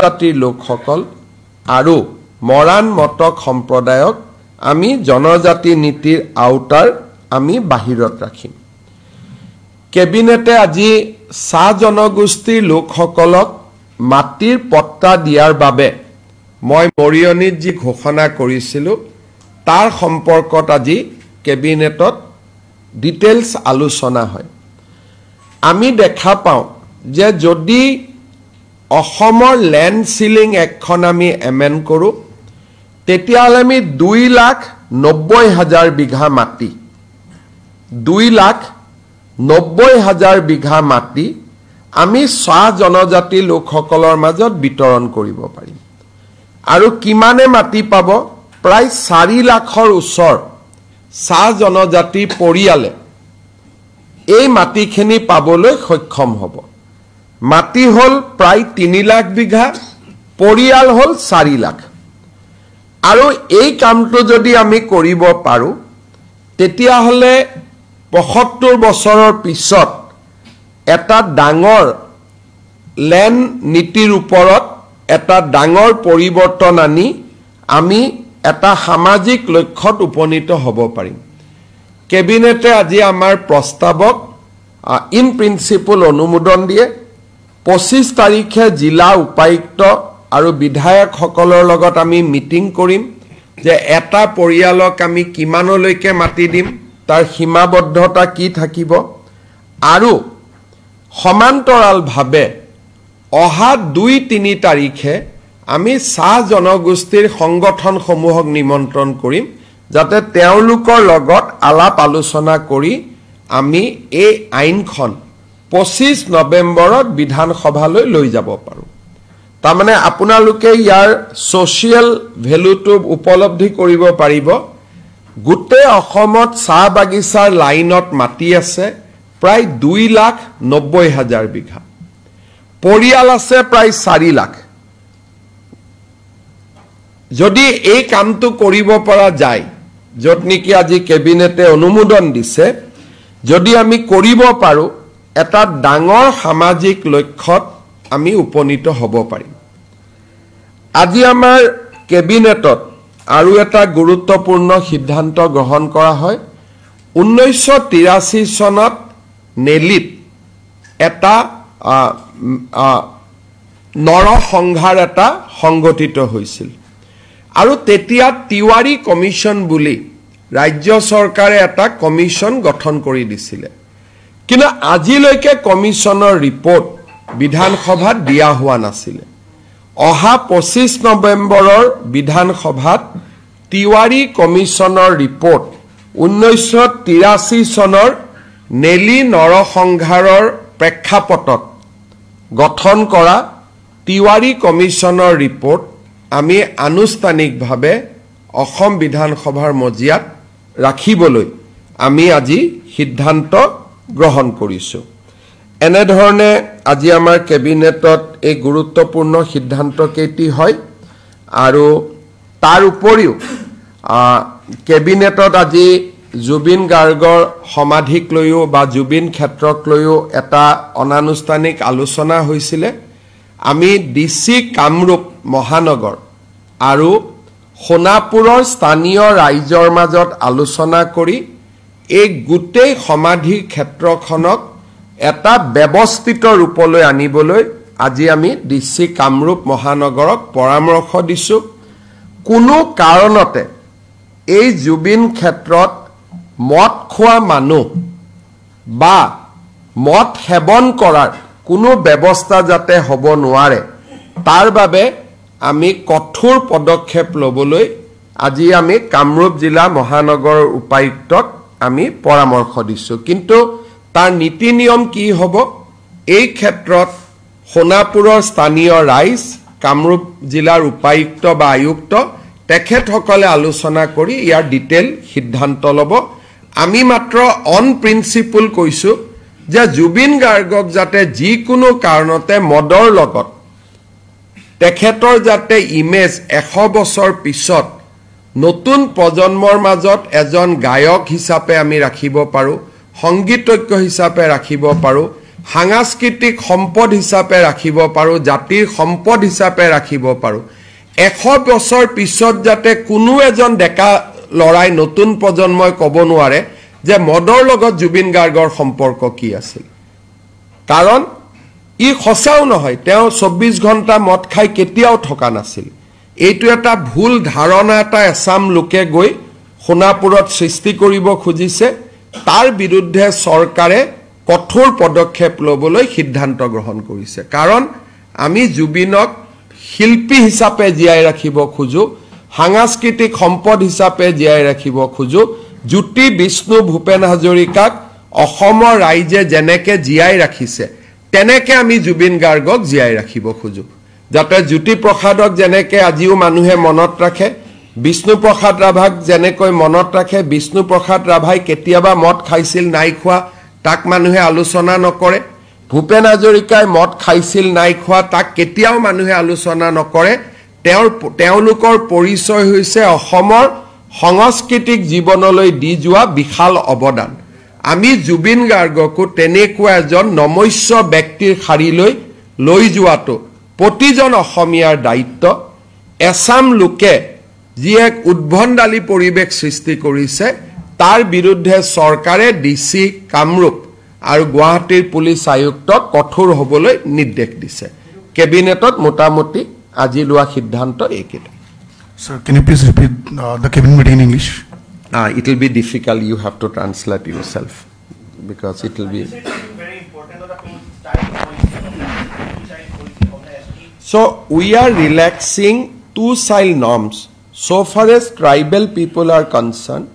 জাতিৰ লোকসকল আৰু মৰাণ মটক সম্প্ৰদায়ক আমি জনজাতি নীতিৰ আওতাৰ আমি বাহিৰত ৰাখিম কেবিনেটে আজি চাহ জনগোষ্ঠীৰ লোকসকলক মাটিৰ পট্টা দিয়াৰ বাবে মই মৰিয়নিত যি ঘোষণা কৰিছিলোঁ তাৰ সম্পৰ্কত আজি কেবিনেটত ডিটেইলছ আলোচনা হয় আমি দেখা পাওঁ যে যদি অসমৰ ল্যান্ড সিলিং একখন আমি এমেন্ড কৰোঁ তেতিয়াহ'লে আমি 2,90,000 বিঘা মাটি 2,90,000 বিঘা মাটি আমি চাহ জনজাতি লোকসকলৰ মাজত বিতৰণ কৰিব পাৰিম আৰু কিমানে মাটি পাব প্ৰায় 4 লাখৰ ওচৰ চাহ জনজাতি পৰিয়ালে এই মাটিখিনি পাবলৈ সক্ষম হ'ব মাটি হল প্ৰায় 3 লাখ বিঘা পৰিয়াল হল 4 লাখ আৰু এই কামটো যদি আমি কৰিব পাৰো তেতিয়া হলে 75 বছৰৰ পিছত এটা ডাঙৰ ল্যান্ড নীতিৰ ওপৰত এটা ডাঙৰ পৰিৱৰ্তন আনি আমি এটা সামাজিক লক্ষ্যত উপনীত হ'ব পাৰিম কেবিনেটে আজি আমাৰ প্ৰস্তাৱক ইন প্ৰিন্সিপল অনুমোদন দিয়ে 25 তাৰিখে জিলা উপায়ুক্ত আৰু বিধায়কসকলৰ লগত আমি মিটিং কৰিম যে এটা পৰিয়ালক আমি কিমানলৈকে মাটি দিম তাৰ সীমাবদ্ধতা কি থাকিব আৰু সমান্তৰালভাৱে অহা 2-3 তাৰিখে আমি চাহ জনগোষ্ঠীৰ সংগঠনসমূহক নিমন্ত্ৰণ কৰিম যাতে তেওঁলোকৰ লগত আলাপ আলোচনা কৰি আমি এই আইনখন 25 নৱেম্বৰত বিধানসভালৈ লৈ যাব পাৰো তাৰমানে আপোনালোকে ইয়াৰ সোশিয়েল ভ্যালুটো উপলব্ধি কৰিব পাৰিব গুটে অসমত চাহ বাগিচাৰ লাইনত মাটি আছে প্ৰায় 2,90,000 বিঘা পৰিয়াল আছে প্ৰায় 4 লাখ যদি এই কামটো কৰিব পৰা যায় যত নেকি আজি কেবিনেটে অনুমোদন দিছে যদি আমি কৰিব পাৰো এটা ডাঙৰ সামাজিক লক্ষ্যত আমি উপনীত হ'ব পাৰিম আজি আমাৰ কেবিনেটত আৰু এটা গুৰুত্বপূৰ্ণ সিদ্ধান্ত গ্ৰহণ কৰা হয় 1983 চনত নেলিত এটা নৰসংহাৰ এটা সংগঠিত হৈছিল আৰু তেতিয়া তিৱাৰী কমিশন বুলি ৰাজ্য চৰকাৰে এটা কমিশন গঠন কৰি দিছিলে কিন্তু আজিলৈকে কমিশনৰ ৰিপৰ্ট বিধানসভাত দিয়া হোৱা নাছিল অহা 25 নৱেম্বৰৰ বিধানসভাত তিৱাৰী কমিশনৰ ৰিপৰ্ট 1983 চনৰ নেলি নৰসংহাৰৰ প্ৰেক্ষাপটত গঠন কৰা তিৱাৰী কমিশনৰ ৰিপৰ্ট আমি আনুষ্ঠানিকভাৱে অসম বিধানসভাৰ মজিয়াত ৰাখিবলৈ আমি আজি সিদ্ধান্ত গ্ৰহণ কৰিছো এনে ধৰণে আজি আমাৰ কেবিনেটত এই গুৰুত্বপূৰ্ণ সিদ্ধান্ত কেইটি হয় আৰু তাৰ উপৰিও কেবিনেটত আজি জুবিন গাৰ্গৰ সমাধিক লৈও বা জুবিন ক্ষেত্ৰক লৈও এটা অনানুষ্ঠানিক আলোচনা হৈছিল আমি ডিসি কামৰূপ মহানগৰ আৰু সোণাপুৰৰ স্থানীয় ৰাইজৰ মাজত আলোচনা কৰি এই গুটেই সমাধি ক্ষেত্ৰখনক এটা ব্যৱস্থিত ৰূপলৈ আনিবলৈ আজি আমি ডিসি কামৰূপ মহানগৰক পৰামৰ্শ দিছো কোনো কাৰণতে এই জুবিন ক্ষেত্ৰত মদ খোৱা মানুহ বা মদ সেৱন কৰাৰ কোনো ব্যৱস্থা যাতে হ'ব নোৱাৰে তাৰ বাবে আমি কঠোৰ পদক্ষেপ লবলৈ আজি আমি কামৰূপ জিলা মহানগৰৰ উপায়ুক্তক আমি পৰামৰ্শ দিছো কিন্তু তাৰ নীতি নিয়ম কি হ'ব এই ক্ষেত্ৰত সোণাপুৰৰ স্থানীয় ৰাইজ কামৰূপ জিলাৰ উপায়ুক্ত বা আয়ুক্ত তেখেতসকলে আলোচনা কৰি ইয়াৰ ডিটেইল সিদ্ধান্ত ল'ব আমি মাত্ৰ অন প্ৰিন্সিপল কৈছো যে জুবিন গাৰ্গক যাতে যিকোনো কাৰণতে মদৰ লগত তেখেতৰ যাতে ইমেজ 100 বছৰ পিছত নতুন প্ৰজন্মৰ মাজত এজন গায়ক হিচাপে আমি ৰাখিব পাৰো সংগীতজ্ঞ হিচাপে ৰাখিব পাৰো সাংস্কৃতিক সম্পদ হিচাপে ৰাখিব পাৰো জাতিৰ সম্পদ হিচাপে ৰাখিব পাৰো 100 বছৰ পিছত যাতে কোনো এজন ডেকা লৰাই নতুন প্ৰজন্মই ক'ব নোৱাৰে যে মদৰ লগত জুবিন গাৰ্গৰ সম্পৰ্ক কি আছিল কাৰণ ই খসাও নহয় তেওঁ 24 ঘণ্টা মদ খাই কেতিয়াও থকা নাছিল এইটো এটা ভুল ধাৰণা এটা এছাম লোকে গৈ সোণাপুৰত সৃষ্টি কৰিব খুজিছে তাৰ বিৰুদ্ধে চৰকাৰে কঠোৰ পদক্ষেপ লবলৈ সিদ্ধান্ত গ্ৰহণ কৰিছে কাৰণ আমি জুবিনক শিল্পী হিচাপে জীয়াই ৰাখিব খুজো সাংস্কৃতিক সম্পদ হিচাপে জীয়াই ৰাখিব খুজো জ্যোতি বিষ্ণু ভূপেন হাজৰিকাক অসমৰ ৰাইজে যেনেকে জীয়াই ৰাখিছে তেনেকে আমি জুবিন গাৰ্গক জীয়াই ৰাখিব খুজো যাতে জ্যোতি প্ৰসাদক যেনেকে আজিও মানুহে মনত ৰাখে বিষ্ণু প্ৰসাদ ৰাভাক যেনেকৈ মনত ৰাখে বিষ্ণু প্ৰসাদ ৰাভাই কেতিয়াবা মদ খাইছিল নাই খোৱা তাক মানুহে আলোচনা নকৰে ভূপেন হাজৰিকাই মদ খাইছিল নাই খোৱা তাক কেতিয়াও মানুহে আলোচনা নকৰে তেওঁলোকৰ পৰিচয় হৈছে অসমৰ সাংস্কৃতিক জীৱনলৈ দি যোৱা বিশাল অৱদান আমি জুবিন গাৰ্গকো তেনেকুৱা এজন নমস্য ব্যক্তিৰ শাৰীলৈ লৈ যোৱাটো প্ৰতিজন অসমীয়াৰ দায়িত্ব এছাম লোকে যি এক উদ্ভণ্ডালী পৰিৱেশ সৃষ্টি কৰিছে তাৰ বিৰুদ্ধে চৰকাৰে ডিসি কামৰূপ আৰু গুৱাহাটীৰ পুলিচ আয়ুক্তক কঠোৰ হ'বলৈ নিৰ্দেশ দিছে কেবিনেটত মোটামুটি আজি লোৱা সিদ্ধান্ত এইকেইটা Sir, can you please repeat the cabinet meeting in English? It will be difficult. You have to translate yourself because it will be. Very important of the child policy. So we are relaxing 2 child norms. So far as tribal people are concerned,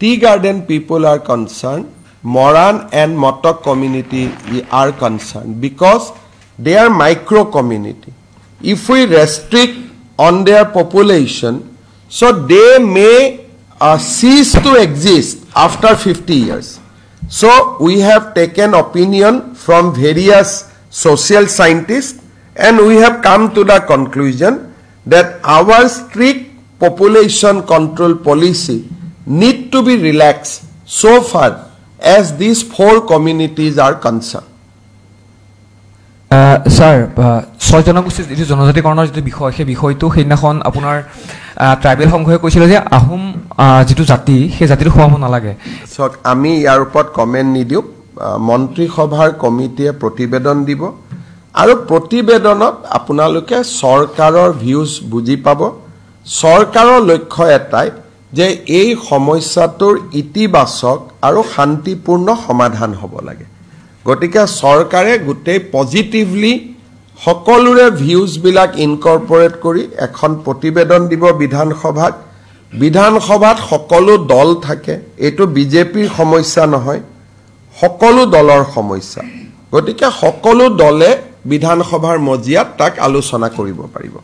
tea garden people are concerned, Moran and Motok community are concerned because they are micro community. If we restrict on their population, so they may cease to exist after 50 years. So we have taken opinion from various social scientists and we have come to the conclusion that our strict population control policy need to be relaxed so far as these 4 communities are concerned. Sir, ছয় জনগোষ্ঠীৰ যিটো জনজাতিকৰণৰ যিটো বিষয় সেই বিষয়টো সেইদিনাখন আপোনাৰ ট্ৰাইবেল সংঘই কৈছিল যে আহোম যিটো জাতি সেই জাতিটো সোমাব নালাগে চাওক আমি ইয়াৰ ওপৰত কমেণ্ট নিদিওঁ মন্ত্ৰী সভাৰ কমিটিয়ে প্ৰতিবেদন দিব আৰু প্ৰতিবেদনত আপোনালোকে চৰকাৰৰ ভিউজ বুজি পাব চৰকাৰৰ লক্ষ্য এটাই যে এই সমস্যাটোৰ ইতিবাচক আৰু শান্তিপূৰ্ণ সমাধান হ'ব লাগে গতিকে চৰকাৰে গোটেই পজিটিভলি সকলোৰে ভিউজ বিলাক ইনকৰ্পোৰেট কৰি এখন প্ৰতিবেদন দিব বিধানসভাত সকলো দল থাকে এটো বিজেপিৰ সমস্যা নহয় সকলো দলৰ সমস্যা গতিকে সকলো দলে বিধানসভাৰ মজিয়াত তাক আলোচনা কৰিব পাৰিব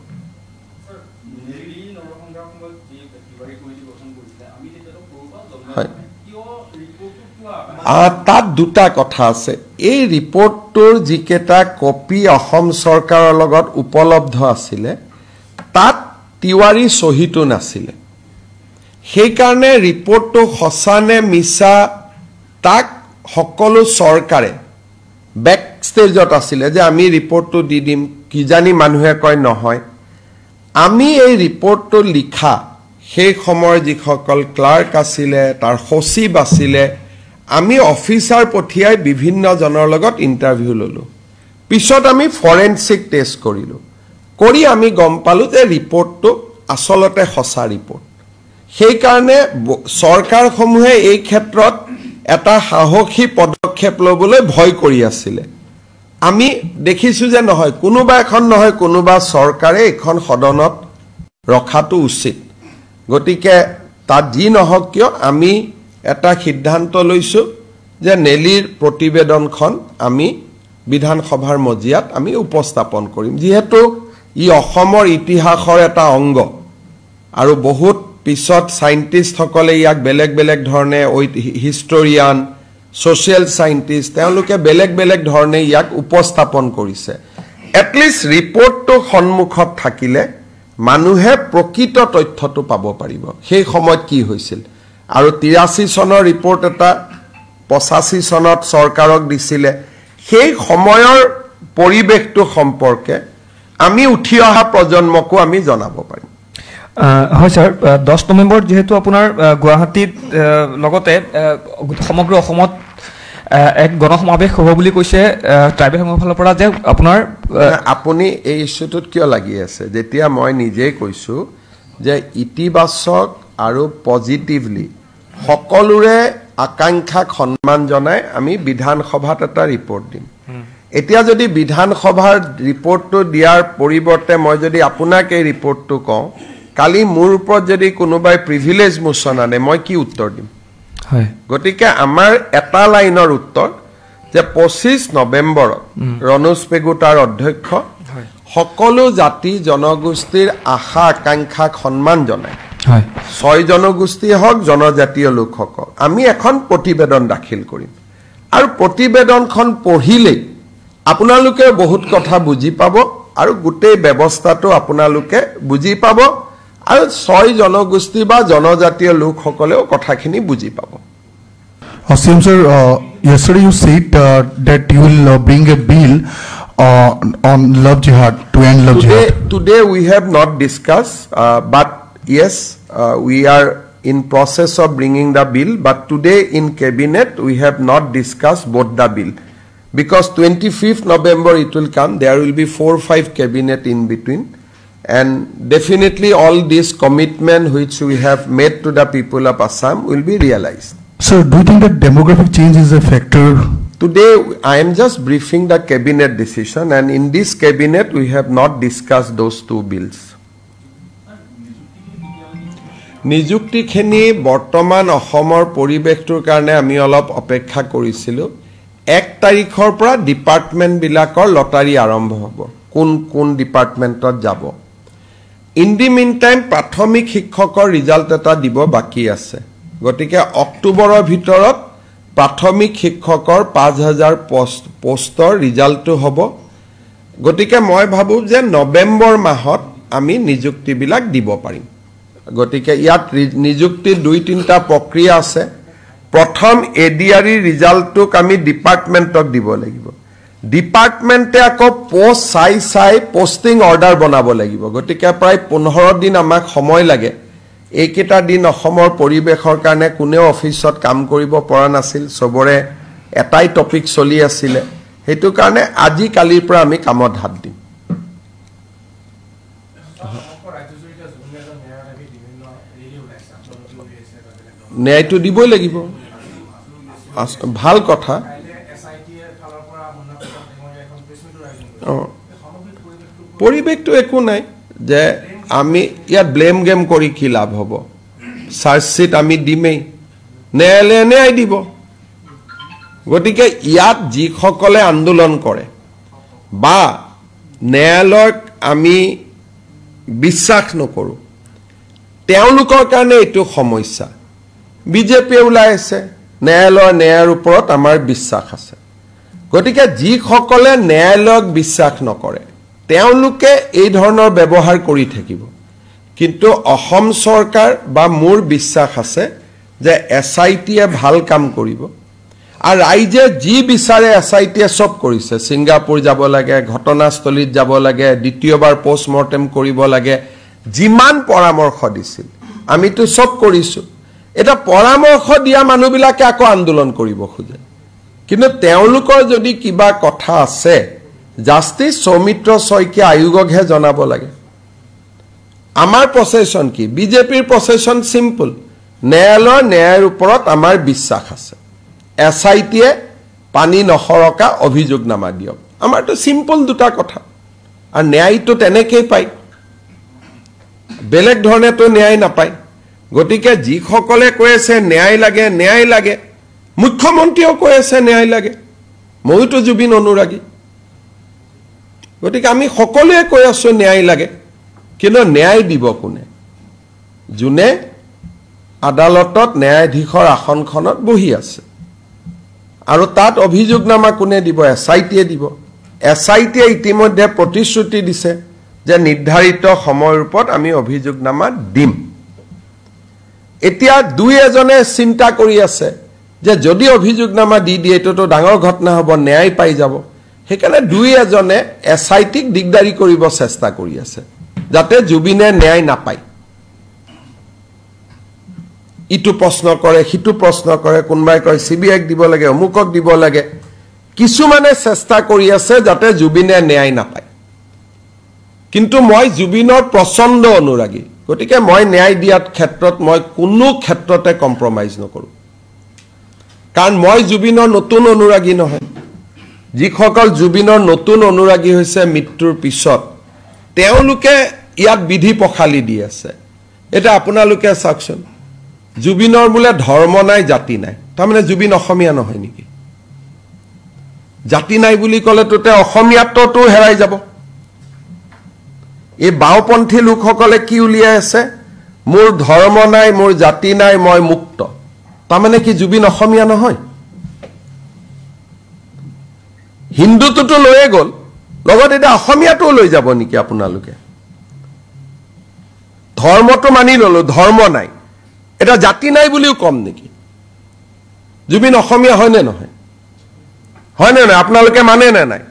তাত দুটা কথা আছে এই ৰিপৰ্টটোৰ যিকেটা কপি অসম চৰকাৰৰ লগত উপলব্ধ আছিল তাত তিৱাৰী সহিটো নাছিল সেই কাৰণে ৰিপৰ্টটো হসানে মিছা তাক সকলো চৰকাৰে ব্যাক ষ্টেজত আছিল যে আমি ৰিপৰ্টটো দি দিম কি জানি মানুহে কয় নহয় আমি এই ৰিপৰ্টটো লিখা সেই সময় যিসকল ক্লাৰ্ক আছিল তাৰ সচিব আছিল আমি অফিচাৰ পঠিয়াই বিভিন্ন জনৰ লগত ইন্টাৰভিউ ললো পিছত আমি ফৰেনসিক টেষ্ট কৰিলো কৰি আমি গম পালো যে ৰিপৰ্টটো আসলতে হসা ৰিপৰ্ট সেই কাৰণে চৰকাৰসমূহে এই ক্ষেত্ৰত এটা সাহসী পদক্ষেপ লবলৈ ভয় কৰি আছিল আমি দেখিছো যে নহয় কোনোবা এখন নহয় কোনোবা চৰকাৰে এখন সদনত ৰখাটো উচিত গতিকে তাত যি নহওক কিয় আমি এটা সিদ্ধান্ত লৈছো যে নেলিৰ প্ৰতিবেদনখন আমি বিধানসভাৰ মজিয়াত আমি উপস্থাপন কৰিম যেহেতু ই অসমৰ ইতিহাসৰ এটা অংগ আৰু বহুত পিছত সাইন্টিষ্ট সকলে ইয়াক বেলেগ বেলেগ ধৰণে হিষ্টৰিয়ান সোশিয়াল সাইন্টিষ্ট তেওঁলোকে বেলেগ বেলেগ ধৰণে ইয়াক উপস্থাপন কৰিছে এটলিষ্ট ৰিপৰ্টটো সন্মুখত থাকিলে মানুহে প্ৰকৃত তথ্যটো পাব পাৰিব সেই সময়ত কি হৈছিল আৰু 83 চনৰ ৰিপৰ্ট এটা 85 চনত চৰকাৰক দিছিলে সেই সময়ৰ পৰিবেশটো সম্পৰ্কে আমি উঠি অহা প্ৰজন্মকো আমি জনাব পাৰিম হয় স্যাৰ 10 নৱেম্বৰ যেহেতু আপোনাৰ গুৱাহাটীত লগতে সমগ্ৰ অসমত এক গণসমাবেশ হ'ব বুলি কৈছে ট্ৰাইবেল সংঘৰ ফালৰ পৰা যে আপোনাৰ আপুনি এই ইস্যুটোত কিয় লাগি আছে যেতিয়া মই নিজেই কৈছো যে ইতিবাচক আৰু পজিটিভলি সকলোৰে আকাংক্ষাক সন্মান জনাই আমি বিধানসভাত এটা ৰিপৰ্ট দিম এতিয়া যদি বিধানসভাৰ ৰিপৰ্টটো দিয়াৰ পৰিৱৰ্তে মই যদি আপোনাক এই ৰিপৰ্টটো কওঁ কালি মোৰ ওপৰত যদি কোনোবাই প্ৰিভিলেজ মোচন আনে মই কি উত্তৰ দিম হয় গতিকে আমাৰ এটা লাইনৰ উত্তৰ যে 25 নৱেম্বৰত ৰণোজ পেগু তাৰ অধ্যক্ষ সকলো জাতি জনগোষ্ঠীৰ আশা আকাংক্ষাক সন্মান জনায় হয় 6 জনগোষ্ঠী হওক জনজাতীয় লোকসকল আমি এখন প্ৰতিবেদন দাখিল কৰিম আৰু প্ৰতিবেদনখন পঢ়িলে আপোনালোকে বহুত কথা বুজি পাব আৰু গোটেই ব্যৱস্থাটো আপোনালোকে বুজি পাব আৰু 6 জনগোষ্ঠী বা জনজাতীয় লোকসকলেও কথাখিনি বুজি পাব CM sir, yesterday you said that you will bring a bill on love jihad to end love jihad. Today we have not discussed, but yes, we are in process of bringing the bill. But today in cabinet we have not discussed both the bill because 25th November it will come. There will be 4 or 5 cabinet in between, and definitely all this commitment which we have made to the people of Assam will be realized. Sir, do you think that demographic change is a factor? Today, I am just briefing the cabinet decision, and in this cabinet, we have not discussed those 2 bills. নিযুক্তিখিনি বৰ্তমান অসমৰ পৰিৱেশটোৰ কাৰণে আমি অলপ অপেক্ষা কৰিছিলোঁ 1 তাৰিখৰ পৰা ডিপাৰ্টমেণ্টবিলাকৰ লটাৰী আৰম্ভ হ'ব কোন ডিপাৰ্টমেণ্টত যাব ইন দি মিন টাইম প্ৰাথমিক শিক্ষকৰ ৰিজাল্ট এটা দিব বাকী আছে গতিকে অক্টোবৰৰ ভিতৰত প্ৰাথমিক শিক্ষকৰ 5000 পোষ্টৰ ৰিজাল্টটো হ'ব গতিকে মই ভাবো যে নৱেম্বৰ মাহত আমি নিযুক্তিবিলাক দিব পাৰিম গতিকে ইয়াত নিযুক্তিৰ 2-3টা প্ৰক্ৰিয়া আছে প্ৰথম এডিআৰই ৰিজাল্টটোক আমি ডিপাৰ্টমেণ্টক দিব লাগিব ডিপাৰ্টমেণ্টে আকৌ পোষ্ট চাই পোষ্টিং অৰ্ডাৰ বনাব লাগিব গতিকে প্ৰায় 15 দিন আমাক সময় লাগে এইকেইটা দিন অসমৰ পৰিৱেশৰ কাৰণে কোনেও অফিচত কাম কৰিব পৰা নাছিল সবৰে এটাই টপিক চলি আছিল হেতু কাৰণে আজি কালিৰ পৰা আমি কামত হাত দিম ন্যায়টো দিবই লাগিব ভাল কথা পৰিৱেশটো একো নাই যে আমি ইয়াত ব্লেম গেম কৰি কি লাভ হ'ব চাৰ্জশিট আমি দিমেই ন্যায়ালয়ে ন্যায় দিব গতিকে ইয়াত যিসকলে আন্দোলন কৰে বা ন্যায়ালয়ক আমি বিশ্বাস নকৰো তেওঁলোকৰ কাৰণে এইটো সমস্যা বিজেপি ওলাই আছে ন্যায়ালয়ৰ ওপৰত আমাৰ বিশ্বাস আছে গতিকে যিসকলে ন্যায়ালয়ক বিশ্বাস নকৰে তেওঁলোকে এই ধৰণৰ ব্যৱহাৰ কৰি থাকিব কিন্তু অসম চৰকাৰ বা মোৰ বিশ্বাস আছে যে এসআইটিয়ে ভাল কাম কৰিব আৰু ৰাইজে যি বিচাৰে এসআইটিয়ে সব কৰিছে সিঙ্গাপুৰ যাব লাগে ঘটনাস্থলীত যাব লাগে দ্বিতীয়বাৰ পোষ্টমৰ্টেম কৰিব লাগে যিমান পৰামৰ্শ দিছিল আমিতো সব কৰিছো এটা পৰামৰ্শ দিয়া মানুহবিলাকে আকৌ আন্দোলন কৰিব খোজে কিন্তু তেওঁলোকৰ যদি কিবা কথা আছে জাস্টিস সৌমিত্ৰ শইকীয়া আয়োগকহে জনাব লাগে আমাৰ প্ৰসেছন কি বিজেপিৰ প্ৰসেছন সিম্পল ন্যায়ৰ ওপৰত আমাৰ বিশ্বাস আছে এসআইটিয়ে পানী নহৰকা অভিযোগনামা দিয়ক আমাৰটো সিম্পল দুটা কথা আৰু ন্যায়টো তেনেকৈ পায় বেলেগ ধৰণেতো ন্যায় নাপায় গতিকে যিসকলে কৈ আছে ন্যায় লাগে মুখ্যমন্ত্ৰীও কৈ আছে ন্যায় লাগে মইতো জুবিন অনুৰাগী গতিকে আমি সকলোৱে কৈ আছো ন্যায় লাগে কিন্তু ন্যায় দিব কোনে জুনে আদালতত ন্যায়াধীশৰ আসনখনত বহি আছে আৰু তাত অভিযোগনামা কোনে দিব এসআইটিয়ে দিব এসআইটিয়ে ইতিমধ্যে প্ৰতিশ্ৰুতি দিছে যে নিৰ্ধাৰিত সময়ৰ ওপৰত আমি অভিযোগনামা দিম এতিয়া দুই এজনে চিন্তা কৰি আছে যে যদি অভিযোগনামা দি দিয়ে এইটোতো ডাঙৰ ঘটনা হ'ব, ন্যায় পাই যাব। সেইকাৰণে দুই এজনে SITক দিগদাৰি কৰিব চেষ্টা কৰি আছে যাতে জুবিনে ন্যায় নাপায়। ইটো প্ৰশ্ন কৰে, সিটো প্ৰশ্ন কৰে, কোনোবাই কয় CBIক দিব লাগে, অমুকক দিব লাগে। কিছুমানে চেষ্টা কৰি আছে যাতে জুবিনে ন্যায় নাপায়। কিন্তু মই জুবিনৰ প্ৰচণ্ড অনুৰাগী, গতিকে মই ন্যায় দিয়াৰ ক্ষেত্ৰত মই কোনো ক্ষেত্ৰতে কম্প্ৰমাইজ নকৰোঁ। কাৰণ মই জুবিনৰ নতুন অনুৰাগী নহয়। যিসকল জুবিনৰ নতুন অনুৰাগী হৈছে মৃত্যুৰ পিছত, তেওঁলোকে ইয়াত বিধি পখালি দি আছে। এটা আপোনালোকে চাওকচোন, জুবিনৰ বোলে ধৰ্ম নাই, জাতি নাই, তাৰমানে জুবিন অসমীয়া নহয় নেকি? জাতি নাই বুলি ক'লেতো তেওঁ অসমীয়াত্বটো হেৰাই যাব। এই বাওঁপন্থী লোকসকলে কি উলিয়াই আছে? মোৰ ধৰ্ম নাই, মোৰ জাতি নাই, মই মুক্ত। তাৰমানে কি জুবিন অসমীয়া নহয়? হিন্দুটোতো লৈয়ে গ'ল, লগত এতিয়া অসমীয়াটোও লৈ যাব নেকি আপোনালোকে? ধৰ্মটো মানি ললো, ধৰ্ম নাই, এটা জাতি নাই বুলিও কম নেকি? জুবিন অসমীয়া হয়নে নহয়? হয়নে নহয়? আপোনালোকে মানে নে নাই?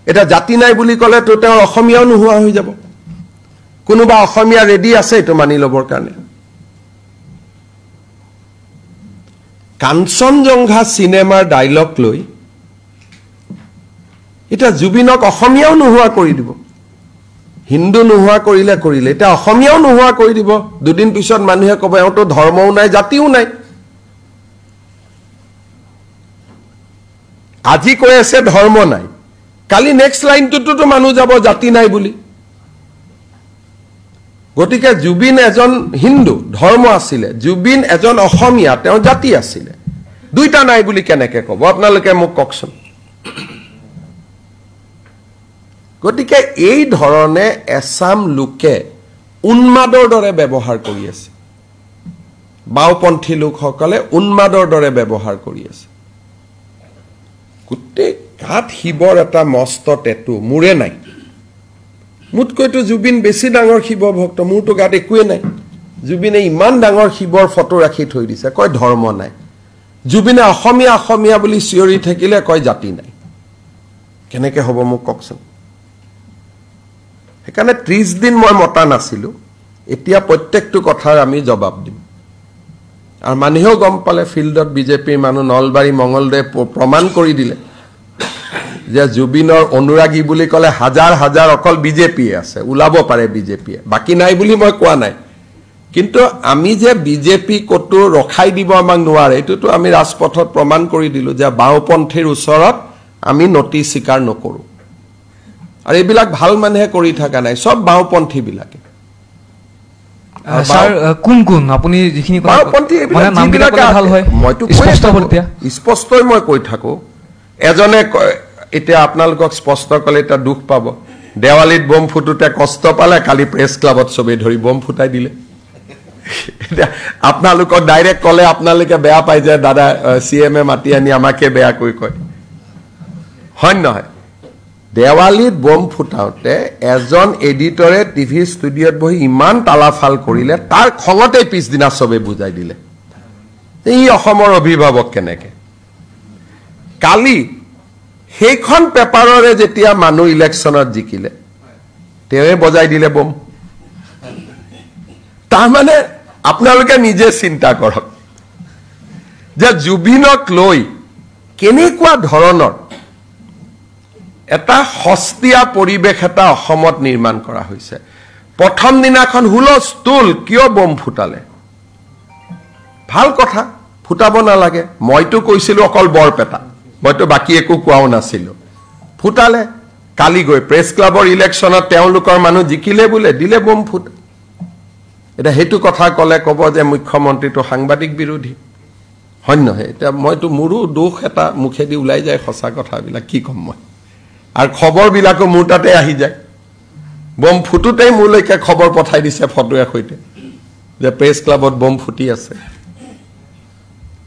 এটা জাতি নাই বুলি ক'লেতো তেওঁৰ অসমীয়াও নোহোৱা হৈ যাব। কোনোবা অসমীয়া ৰেডি আছে এইটো মানি ল'বৰ কাৰণে? কাঞ্চনজংঘা চিনেমাৰ ডাইলগ লৈ এটা জুবিনক অসমীয়াও নোহোৱা কৰি দিব। হিন্দু নোহোৱা কৰিলে কৰিলে, এতিয়া অসমীয়াও নোহোৱা কৰি দিব। দুদিন পিছত মানুহে ক'ব এওঁতো ধৰ্মও নাই, জাতিও নাই। আজি কৈ আছে ধৰ্ম নাই, কালি নেক্সট লাইনটোতো মানুহ যাব জাতি নাই বুলি। গতিকে জুবিন এজন হিন্দু, ধৰ্ম আছিলে, জুবিন এজন অসমীয়া, তেওঁ জাতি আছিলে। দুইটা নাই বুলি কেনেকে ক'ব আপোনালোকে মোক কওকচোন? গতিকে এই ধৰণে এছাম লোকে উন্মাদৰ দৰে ব্যৱহাৰ কৰি আছে। বাওঁপন্থী লোকসকলে উন্মাদৰ দৰে ব্যৱহাৰ কৰি আছে। গোটেই গাত শিৱৰ এটা মস্ত টেটু, মোৰে নাই। মোতকৈতো জুবিন বেছি ডাঙৰ শিৱ ভক্ত, মোৰতো গাত একোৱে নাই। জুবিনে ইমান ডাঙৰ শিৱৰ ফটো ৰাখি থৈ দিছে, কয় ধৰ্ম নাই। জুবিনে অসমীয়া অসমীয়া বুলি চিঞৰি থাকিলে কয় জাতি নাই। কেনেকে হ'ব মোক কওকচোন? সেইকাৰণে 30 দিন মই মতা নাছিলো, এতিয়া প্ৰত্যেকটো কথাৰ আমি জবাব দিম। আৰু মানুহেও গম পালে, ফিল্ডত বিজেপিৰ মানুহ নলবাৰী মঙলদে প্ৰমাণ কৰি দিলে যে জুবিনৰ অনুৰাগী বুলি ক'লে হাজাৰ হাজাৰ অকল বিজেপিয়ে আছে, ওলাব পাৰে বিজেপিয়ে, বাকী নাই বুলি মই কোৱা নাই। কিন্তু আমি যে বিজেপি ক'তো ৰখাই দিব আমাক নোৱাৰে, এইটোতো আমি ৰাজপথত প্ৰমাণ কৰি দিলো যে বাওঁপন্থীৰ ওচৰত আমি নতি স্বীকাৰ নকৰোঁ। আৰু এইবিলাক ভাল মানুহে কৰি থকা নাই, চব বাওঁপন্থী বিলাকে। স্যাৰ কোন কোন আপুনি যিখিনি বাওঁপন্থী মইতো স্পষ্টই মই কৈ থাকো। এজনে এতিয়া আপোনালোকক স্পষ্ট ক'লে এতিয়া দুখ পাব, দেৱালীত বম ফুটোতে কষ্ট পালে, কালি প্ৰেছ ক্লাবত চবেই ধৰি বম ফুটাই দিলে। এতিয়া আপোনালোকক ডাইৰেক্ট ক'লে আপোনালোকে বেয়া পাই যে দাদা CM মাতি আনি আমাকে বেয়াকৈ কয়, হয় নহয়? দেৱালীত বম ফুটাওতে এজন এডিটৰে টিভি ষ্টুডিঅ'ত বহি ইমান তালাফাল কৰিলে, তাৰ খঙতে পিছদিনা চবে বুজাই দিলে ই অসমৰ অভিভাৱক কেনেকে। কালি সেইখন পেপাৰৰে যেতিয়া মানুহ ইলেকশ্যনত জিকিলে, তেওঁৱে বজাই দিলে বম। তাৰমানে আপোনালোকে নিজে চিন্তা কৰক যে জুবিনক লৈ কেনেকুৱা ধৰণৰ এটা সস্তীয়া পৰিৱেশ এটা অসমত নিৰ্মাণ কৰা হৈছে। প্ৰথম দিনাখন হুলস্থুল, কিয় বম ফুটালে? ভাল কথা, ফুটাব নালাগে। মইতো কৈছিলো অকল বৰপেটা, মইতো বাকী একো কোৱাও নাছিলো। ফুটালে, কালি গৈ প্ৰেছ ক্লাবৰ ইলেকশ্যনত তেওঁলোকৰ মানুহ জিকিলে বোলে, দিলে বম ফুট। এতিয়া সেইটো কথা ক'লে ক'ব যে মুখ্যমন্ত্ৰীটো সাংবাদিক বিৰোধী, হয় নহয়? এতিয়া মইতো মোৰো দোষ এটা মুখেদি ওলাই যায়, সঁচা কথাবিলাক কি ক'ম মই। আৰু খবৰবিলাকো মোৰ তাতে আহি যায়। বম ফুটোতেই মোলৈকে খবৰ পঠাই দিছে ফটোৰ সৈতে যে প্ৰেছ ক্লাবত বম ফুটি আছে।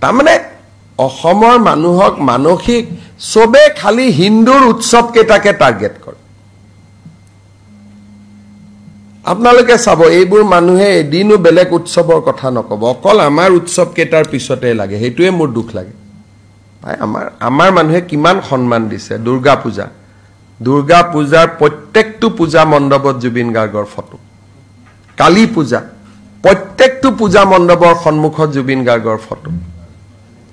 তাৰমানে অসমৰ মানুহক মানসিক চবে খালি হিন্দুৰ উৎসৱ কেইটাকে টাৰ্গেট কৰে। আপোনালোকে চাব এইবোৰ মানুহে এদিনো বেলেগ উৎসৱৰ কথা নকব অকল আমাৰ উৎসৱ কেইটাৰ পিছতে লাগে সেইটোৱে মোৰ দুখ লাগে আমাৰ মানুহে কিমান সন্মান দিছে দুৰ্গা পূজাৰ প্ৰত্যেকটো পূজা মণ্ডপত জুবিন গাৰ্গৰ ফটো কালী পূজা প্ৰত্যেকটো পূজা মণ্ডপৰ সন্মুখত জুবিন গাৰ্গৰ ফটো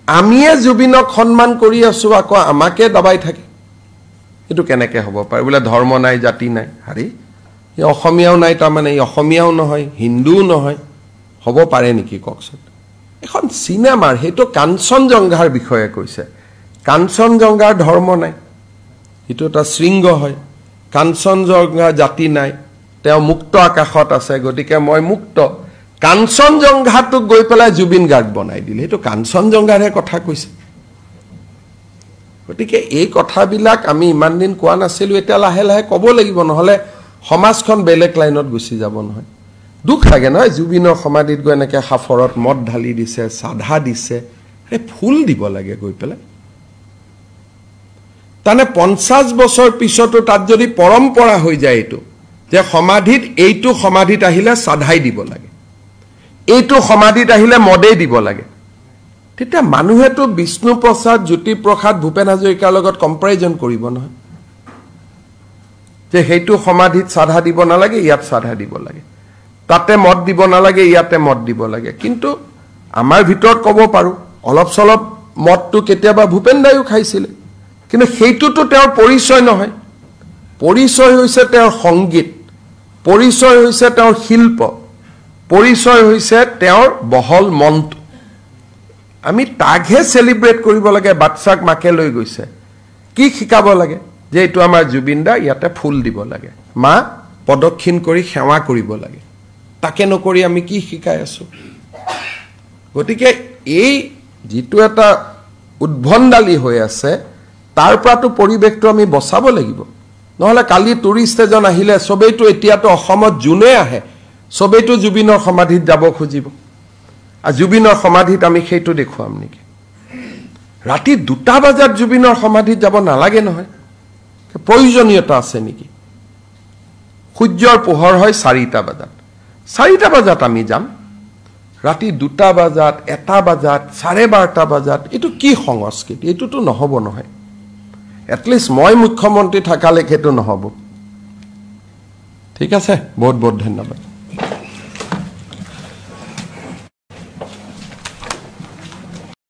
আমিয়ে জুবিনক সন্মান কৰি আছো আকৌ আমাকে দবাই থাকে এটো কেনেকৈ হ'ব পাৰে বোলে ধৰ্ম নাই জাতি নাই হাৰি এই অসমীয়াও নাই তাৰমানে এই অসমীয়াও নহয় হিন্দুও নহয় হ'ব পাৰে নেকি কওকচোন এখন সিনেমাৰ হেটো কাঞ্চনজংঘাৰ বিষয়ে কৈছে কাঞ্চনজংঘাৰ ধৰ্ম নাই এটো এটা শৃংগ হয় কাঞ্চনজংঘা জাতি নাই তেওঁ মুক্ত আকাশত আছে গতিকে মই মুক্ত কাঞ্চনজংঘাটোক গৈ পেলাই জুবিন গাৰ্গ বনাই দিলে হেটো কাঞ্চনজংঘাৰহে কথা কৈছে গতিকে এই কথাবিলাক আমি ইমান দিন কোৱা নাছিলো এটা লাহে লাহে ক'ব লাগিব নহলে সমাজখন বেলেগ লাইনত গুচি যাব নহয় দুখ লাগে নহয় জুবিনৰ সমাধিত গৈ এনেকৈ হাফৰত মদ ঢালি দিছে সাধা দিছে আৰে ফুল দিব লাগে গৈ পেলাই তানে 50 বছৰ পিছতো তাত যদি পৰম্পৰা হৈ যায় এইটো যে সমাধিত এইটো সমাধিত আহিলে সাধাই দিব লাগে এইটো সমাধিত আহিলে মদেই দিব লাগে তেতিয়া মানুহেতো বিষ্ণু প্ৰসাদ জ্যোতি প্ৰসাদ ভূপেন হাজৰিকাৰ লগত কম্পাৰিজন কৰিব নহয় যে হেতু সমাধিত সাধা দিব নালাগে ইয়াত সাধা দিব লাগে তাতে মদ দিব নালাগে ইয়াতে মদ দিব লাগে কিন্তু আমাৰ ভিতৰত ক'ব পাৰো অলপ সলপ মদটো কেতিয়াবা ভূপেন দাইও খাইছিল কিন্তু হেতুটো তেওঁৰ পৰিচয় নহয় পৰিচয় হৈছে তেওঁৰ সংগীত পৰিচয় হৈছে তেওঁৰ শিল্প পৰিচয় হৈছে তেওঁৰ বহল মনটো আমি তাকহে সেলিব্ৰেট কৰিব লাগে বাচ্চাক মাকে লৈ গৈছে কি শিকাব লাগে যে এটো আমাৰ জুবিন দা ইয়াতে ফুল দিব লাগে মা পদক্ষিণ কৰি সেৱা কৰিব লাগে তাকে নকৰি আমি কি শিকাই আছো গতিকে এই যেটো এটা উদ্ভণ্ডালি হৈ আছে তাৰ পৰাটো পৰিবেশটো আমি বচাব লাগিব নহলে কালি টুৰিষ্ট এজন আহিলে সবেইটো এতিয়াটো অসমত জুনে আহে সবেইটো জুবিনৰ সমাধিত যাব খুজিব আৰু জুবিনৰ সমাধিত আমি সেইটো দেখুৱাম নেকি ৰাতি 2টা বজাত জুবিনৰ সমাধিত যাব নালাগে নহয় প্ৰয়োজনীয়তা আছে নেকি সূৰ্যৰ পোহৰ হয় 4টা বজাত আমি যাম ৰাতি 2টা বজাত 1টা বজাত 12:30 বজাত এটো কি সংস্কৃতি এটোটো নহব নহয় এটলিষ্ট মই মুখ্যমন্ত্ৰী থাকালে কেটো নহব ঠিক আছে বহুত বহুত ধন্যবাদ